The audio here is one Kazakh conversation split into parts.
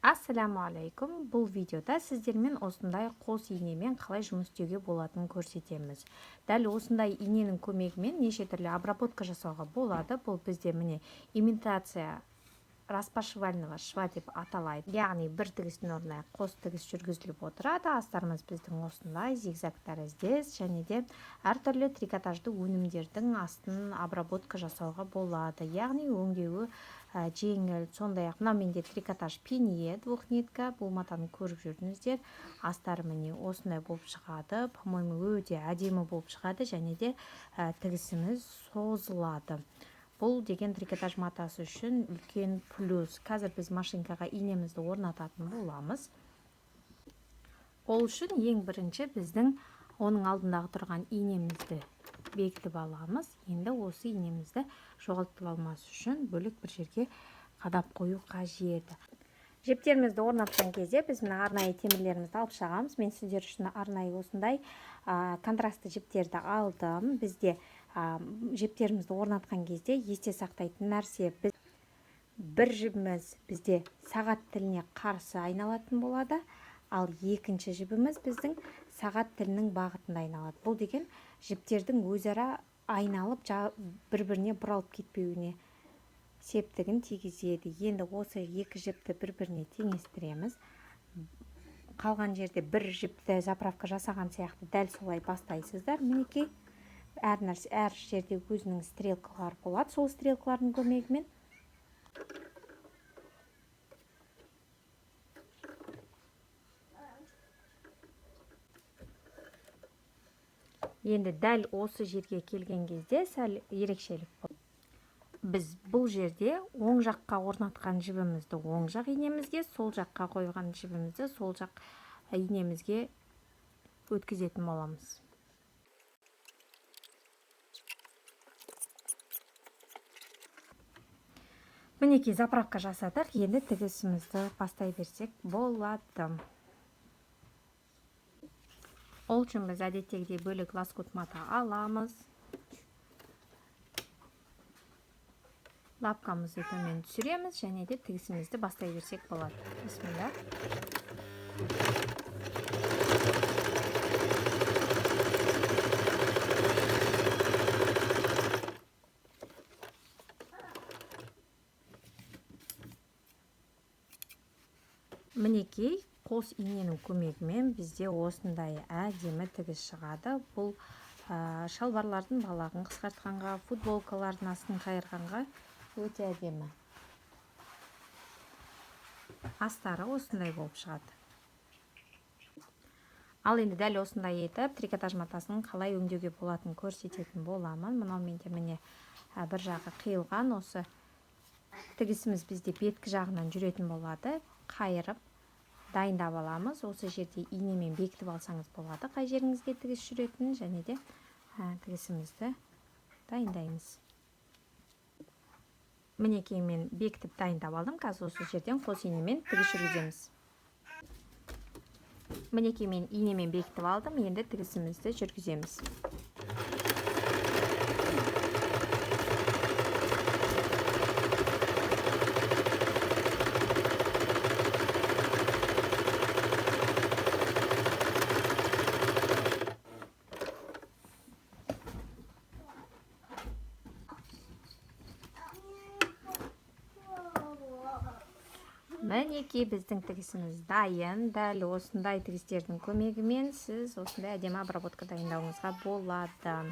Ассаламу алейкум. Бұл видеода сіздермен осындай қос инемен қалай жұмыс істеуге болатынын көрсетеміз. Дәл осындай иненің көмегімен неше түрлі обработка жасауға болады. Бұл бізде міне имитация распашивального шва деп аталайды. Яғни бір тігістің орнына қос тігіс жүргізіліп отырады. Астарымыз біздің осындай зигзаг тәріздес және де әртүрлі трикотажды өнімдердің астын обработка жасауға болады. Яғни өңдеуі жеңіл. Сондай-ақ мынау менде трикотаж пенье двухнитка. Бұл матаны көріп жүрдіңіздер. Астары міне осындай болып шығады. По-моему, өте әдемі болып шығады және де тігісіміз созылады. Бұл деген трикотаж матасы үшін үлкен плюс. Қазір біз машинкаға инемізді орнататын боламыз. Ол үшін ең бірінші біздің оның алдындағы тұрған инемізді бекітіп аламыз. Енді осы инемізді жоғалтып алмас үшін бөлек бір жерге қадап қою қажет. Жіптерімізді орнатқан кезде біз мына арнайы темірлерімізді алып шығамыз. Мен сіздер үшін арнайы осындай контрастты жіптерді алдым. Бізде жіптерімізді орнатқан кезде есте сақтайтын нәрсе, бір жібіміз бізде сағат тіліне қарсы айналатын болады, ал екінші жібіміз біздің сағат тілінің бағытында айналады. Бұл деген жіптердің өзара айналып бір-біріне бұралып кетпеуіне септігін тигізеді. Енді осы екі жіпті бір-біріне теңестіреміз. Қалған жерде бір жіпті заправка жасаған сияқты дәл солай бастайсыздар. Мінекей әр жерде өзінің стрелкалары болады. Сол стрелкалардың көмегімен енді дәл осы жерге келген кезде сәл ерекшелік болады. Біз бұл жерде оң жаққа орнатқан жібімізді оң жақ инемізге, сол жаққа қойған жібімізді сол жақ инемізге өткізетін боламыз. Мінекей заправка жасадық, енді тігісімізді бастай берсек болады. Ол үшін біз әдеттегідей бөлек лоскут мата аламыз. Лапкамызды төмен түсіреміз және де тігісімізді бастай берсек болады. Бисмилля. Мінекей қос иненің көмегімен бізде осындай әдемі тігіс шығады. Бұл шалбарлардың балағын қысқартқанға, футболкалардың астын қайырғанға өте әдемі. Астары осындай болып шығады. Ал енді дәл осындай етіп трикотаж матасын қалай өңдеуге болатынын көрсететін боламын. Мынау менде міне бір жағы қиылған, осы тігісіміз бізде беткі жағынан жүретін болады. Қайырып дайындап аламыз. Осы жерде инемен бекітіп алсаңыз болады. Қай жеріңізге тігіс жүретінін және де тігісімізді дайындаймыз. Мінекей мен бекітіп дайындап алдым. Қазір осы жерден қос инемен тігіс жүргіземіз. Мінекей мен инемен бекітіп алдым. Енді тігісімізді жүргіземіз. Мінекей біздің тігісіміз дайын. Дәл осындай тігістердің көмегімен сіз осындай әдемі обработка дайындауыңызға болады.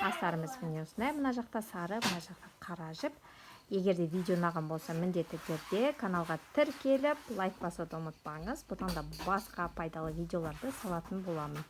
Астарымыз міне осындай. Мына жақта сары, мына жақта қара жіп. Егер де видео ұнаған болса, міндетті түрде каналға тіркеліп, лайк басуды ұмытпаңыз. Бұдан да басқа пайдалы видеоларды салатын боламын.